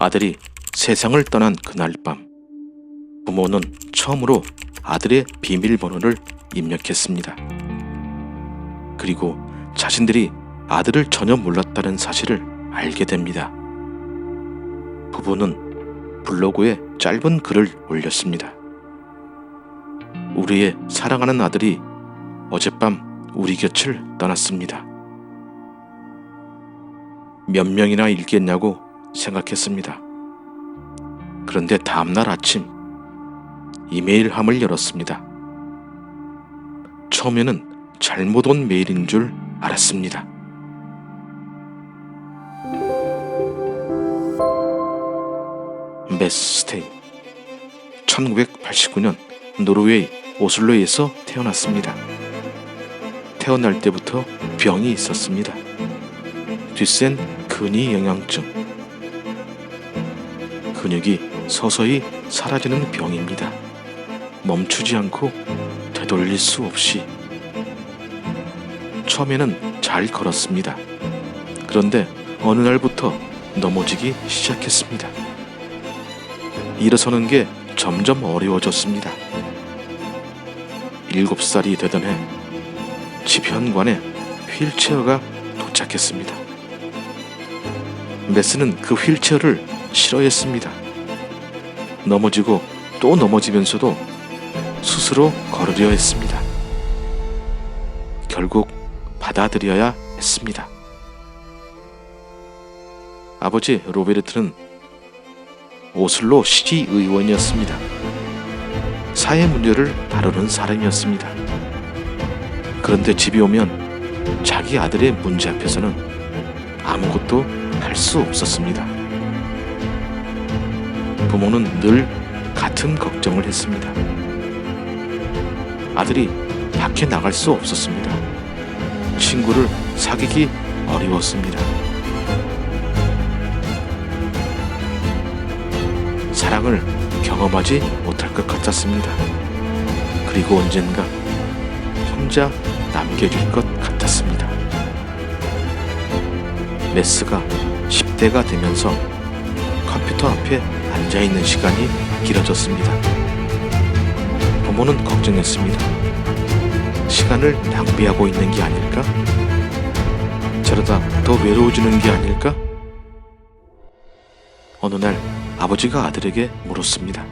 아들이 세상을 떠난 그날 밤, 부모는 처음으로 아들의 비밀번호를 입력했습니다. 그리고 자신들이 아들을 전혀 몰랐다는 사실을 알게 됩니다. 부부는 블로그에 짧은 글을 올렸습니다. 우리의 사랑하는 아들이 어젯밤 우리 곁을 떠났습니다. 몇 명이나 읽겠냐고 생각했습니다. 그런데 다음날 아침 이메일함을 열었습니다. 처음에는 잘못 온 메일인 줄 알았습니다. 메스 스테인, 1989년 노르웨이 오슬로에서 태어났습니다. 태어날 때부터 병이 있었습니다. 뒷센 근위 영양증. 근육이 서서히 사라지는 병입니다. 멈추지 않고 되돌릴 수 없이. 처음에는 잘 걸었습니다. 그런데 어느 날부터 넘어지기 시작했습니다. 일어서는 게 점점 어려워졌습니다. 7살이 되던 해 집 현관에 휠체어가 도착했습니다. 메스는 그 휠체어를 싫어했습니다. 넘어지고 또 넘어지면서도 스스로 걸으려 했습니다. 결국 받아들여야 했습니다. 아버지 로베르트는 오슬로 시의원이었습니다. 사회 문제를 다루는 사람이었습니다. 그런데 집에 오면 자기 아들의 문제 앞에서는 아무것도 할 수 없었습니다. 부모는 늘 같은 걱정을 했습니다. 아들이 밖에 나갈 수 없었습니다. 친구를 사귀기 어려웠습니다. 사랑을 경험하지 못할 것 같았습니다. 그리고 언젠가 혼자 남겨질 것 같았습니다. 메스가 10대가 되면서 컴퓨터 앞에 앉아있는 시간이 길어졌습니다. 부모는 걱정했습니다. 시간을 낭비하고 있는 게 아닐까? 저러다 더 외로워지는 게 아닐까? 어느 날 아버지가 아들에게 물었습니다.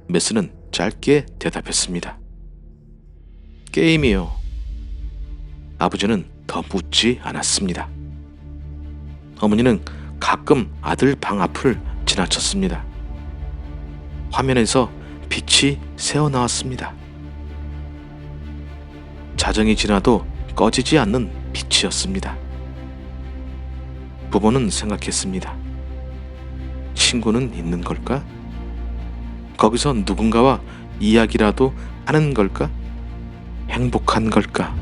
메스는 짧게 대답했습니다. 게임이요. 아버지는 더 묻지 않았습니다. 어머니는 가끔 아들 방 앞을 지나쳤습니다. 화면에서 빛이 새어나왔습니다. 자정이 지나도 꺼지지 않는 빛이었습니다. 부모는 생각했습니다. 친구는 있는 걸까? 거기서 누군가와 이야기라도 하는 걸까? 행복한 걸까?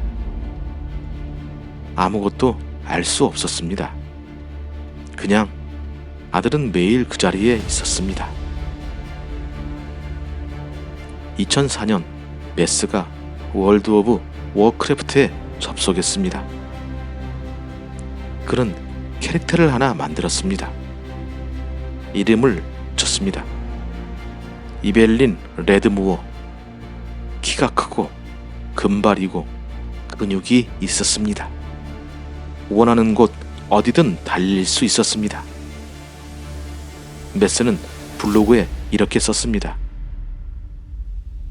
아무것도 알 수 없었습니다. 그냥 아들은 매일 그 자리에 있었습니다. 2004년 메스가 월드 오브 워크래프트에 접속했습니다. 그는 캐릭터를 하나 만들었습니다. 이름을 줬습니다. 이벨린 레드무어. 키가 크고 금발이고 근육이 있었습니다. 원하는 곳 어디든 달릴 수 있었습니다. 메스는 블로그에 이렇게 썼습니다.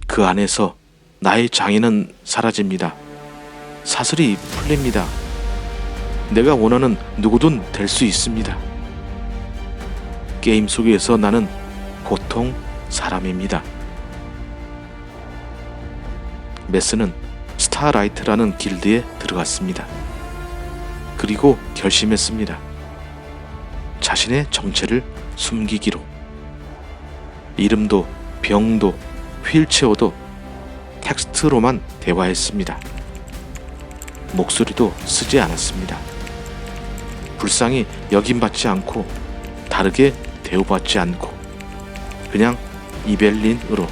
그 안에서 나의 장애는 사라집니다. 사슬이 풀립니다. 내가 원하는 누구든 될 수 있습니다. 게임 속에서 나는 보통 사람입니다. 메스는 스타라이트라는 길드에 들어갔습니다. 그리고 결심했습니다. 자신의 정체를 숨기기로. 이름도 병도 휠체어도 텍스트로만 대화했습니다. 목소리도 쓰지 않았습니다. 불쌍히 여김받지 않고 다르게 대우받지 않고 그냥 이벨린으로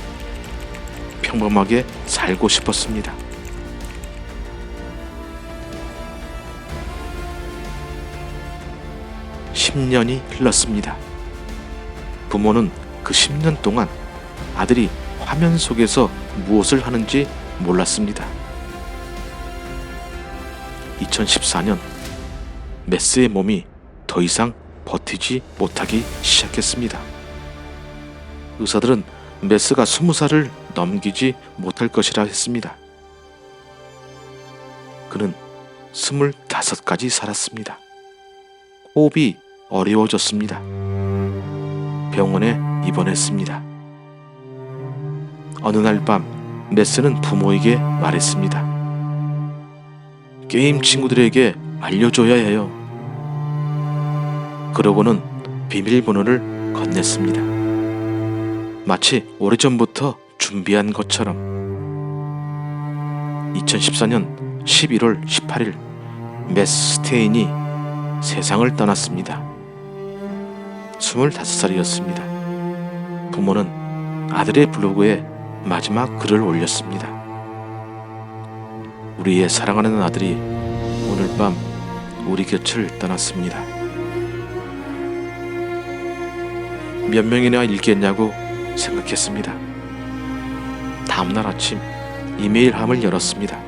평범하게 살고 싶었습니다. 10년이 흘렀습니다. 부모는 그 10년 동안 아들이 화면 속에서 무엇을 하는지 몰랐습니다. 2014년 메스의 몸이 더 이상 버티지 못하기 시작했습니다. 의사들은 메스가 20살을 넘기지 못할 것이라 했습니다. 그는 25까지 살았습니다. 호흡이 어려워졌습니다. 병원에 입원했습니다. 어느 날 밤 메스는 부모에게 말했습니다. 게임 친구들에게 알려줘야 해요. 그러고는 비밀번호를 건넸습니다. 마치 오래전부터 준비한 것처럼. 2014년 11월 18일 메스 스테인이 세상을 떠났습니다. 25살이었습니다. 부모는 아들의 블로그에 마지막 글을 올렸습니다. 우리의 사랑하는 아들이 오늘 밤 우리 곁을 떠났습니다. 몇 명이나 읽겠냐고 생각했습니다. 다음날 아침 이메일함을 열었습니다.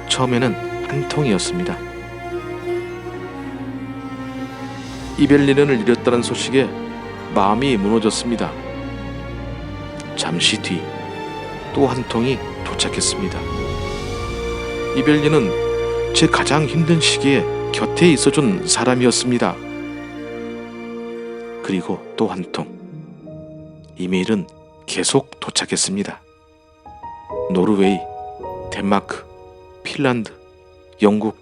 처음에는 한 통이었습니다. 이벨린을 잃었다는 소식에 마음이 무너졌습니다. 잠시 뒤 또 한 통이 도착했습니다. 이벨린은 제 가장 힘든 시기에 곁에 있어준 사람이었습니다. 그리고 또 한 통. 이메일은 계속 도착했습니다. 노르웨이, 덴마크, 핀란드, 영국,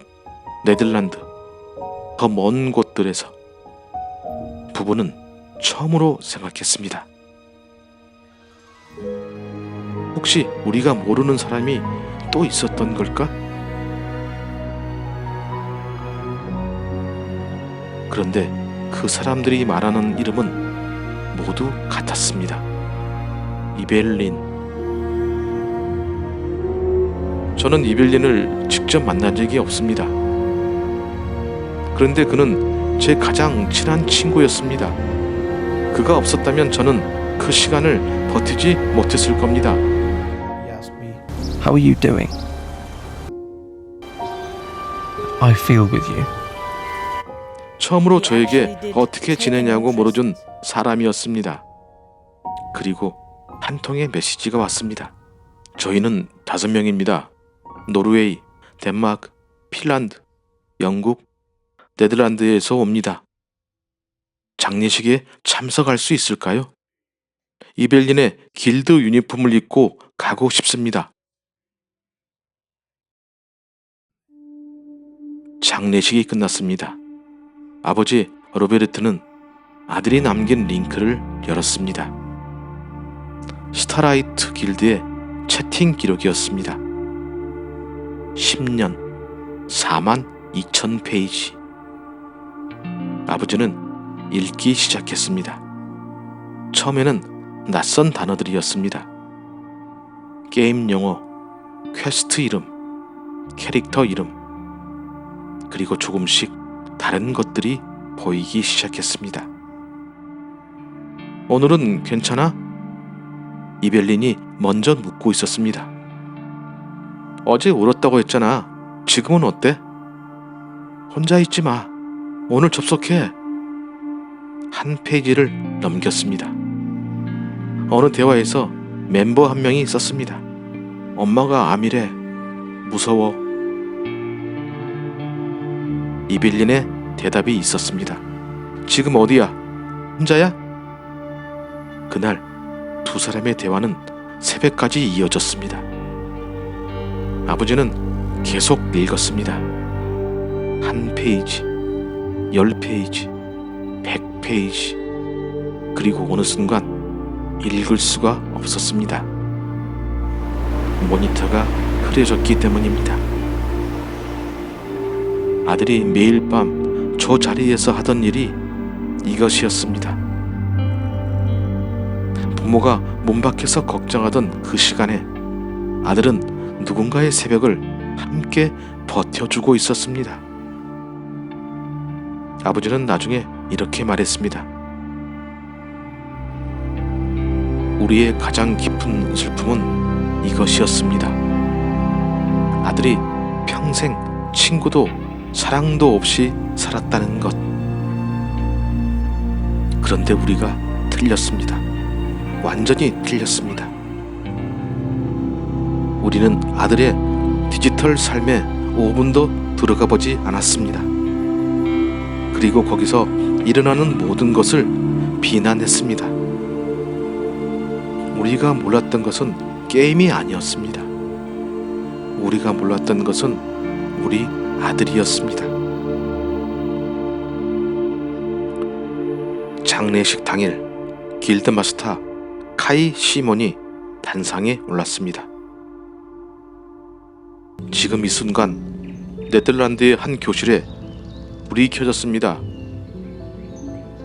네덜란드, 더 먼 곳들에서. 부부는 처음으로 생각했습니다. 혹시 우리가 모르는 사람이 또 있었던 걸까? 그런데 그 사람들이 말하는 이름은 모두 같았습니다. 이벨린. 저는 이벨린을 직접 만난 적이 없습니다. 그런데 그는 제 가장 친한 친구였습니다. 그가 없었다면 저는 그 시간을 버티지 못했을 겁니다. How are you doing? I feel with you. 처음으로 저에게 어떻게 지내냐고 물어준 사람이었습니다. 그리고 한 통의 메시지가 왔습니다. 저희는 5명입니다. 노르웨이, 덴마크, 핀란드, 영국, 네덜란드에서 옵니다. 장례식에 참석할 수 있을까요? 이벨린의 길드 유니폼을 입고 가고 싶습니다. 장례식이 끝났습니다. 아버지 로베르트는 아들이 남긴 링크를 열었습니다. 스타라이트 길드의 채팅 기록이었습니다. 10년 42,000페이지. 아버지는 읽기 시작했습니다. 처음에는 낯선 단어들이었습니다. 게임 용어, 퀘스트 이름, 캐릭터 이름, 그리고 조금씩 다른 것들이 보이기 시작했습니다. 오늘은 괜찮아? 이벨린이 먼저 묻고 있었습니다. 어제 울었다고 했잖아. 지금은 어때? 혼자 있지 마. 오늘 접속해. 한 페이지를 넘겼습니다. 어느 대화에서 멤버 한 명이 있었습니다. 엄마가 암이래. 무서워. 이벨린의 대답이 있었습니다. 지금 어디야? 혼자야? 그날 두 사람의 대화는 새벽까지 이어졌습니다. 아버지는 계속 읽었습니다. 한 페이지, 10페이지, 100페이지. 그리고 어느 순간 읽을 수가 없었습니다. 모니터가 흐려졌기 때문입니다. 아들이 매일 밤 저 자리에서 하던 일이 이것이었습니다. 부모가 몸 밖에서 걱정하던 그 시간에 아들은 누군가의 새벽을 함께 버텨주고 있었습니다. 아버지는 나중에 이렇게 말했습니다. 우리의 가장 깊은 슬픔은 이것이었습니다. 아들이 평생 친구도 사랑도 없이 살았다는 것. 그런데 우리가 틀렸습니다. 완전히 틀렸습니다. 우리는 아들의 디지털 삶에 5분도 들어가 보지 않았습니다. 그리고 거기서 일어나는 모든 것을 비난했습니다. 우리가 몰랐던 것은 게임이 아니었습니다. 우리가 몰랐던 것은 우리 아들이었습니다. 장례식 당일 길드마스터 카이 시몬이 단상에 올랐습니다. 지금 이 순간 네덜란드의 한 교실에 불이 켜졌습니다.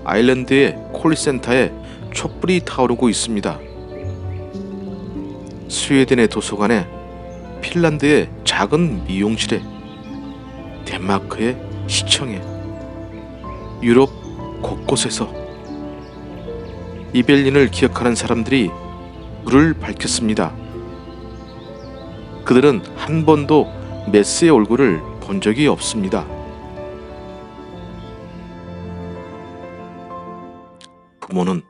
아일랜드의 콜리센터에 촛불이 타오르고 있습니다. 스웨덴의 도서관에, 핀란드의 작은 미용실에, 덴마크의 시청에, 유럽 곳곳에서 이벨린을 기억하는 사람들이 불을 밝혔습니다. 그들은 한 번도 메스의 얼굴을 본 적이 없습니다. 부모는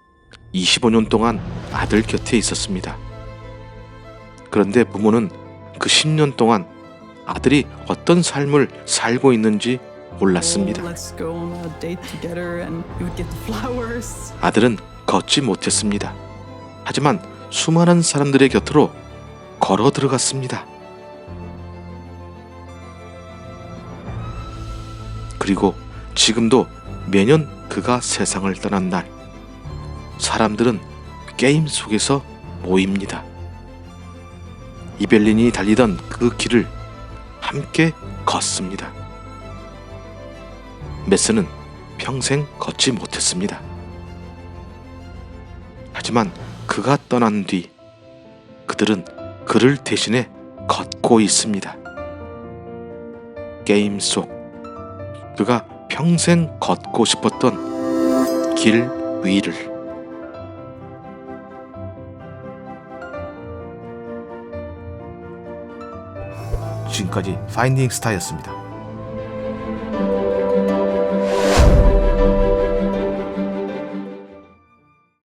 25년 동안 아들 곁에 있었습니다. 그런데 부모는 그 10년 동안 아들이 어떤 삶을 살고 있는지 몰랐습니다. 아들은 걷지 못했습니다. 하지만 수많은 사람들의 곁으로 걸어 들어갔습니다. 그리고 지금도 매년 그가 세상을 떠난 날, 사람들은 게임 속에서 모입니다. 이벨린이 달리던 그 길을 함께 걷습니다. 메스는 평생 걷지 못했습니다. 하지만 그가 떠난 뒤 그들은 그를 대신해 걷고 있습니다. 게임 속 그가 평생 걷고 싶었던 길 위를. 지금까지 파인딩 스타였습니다.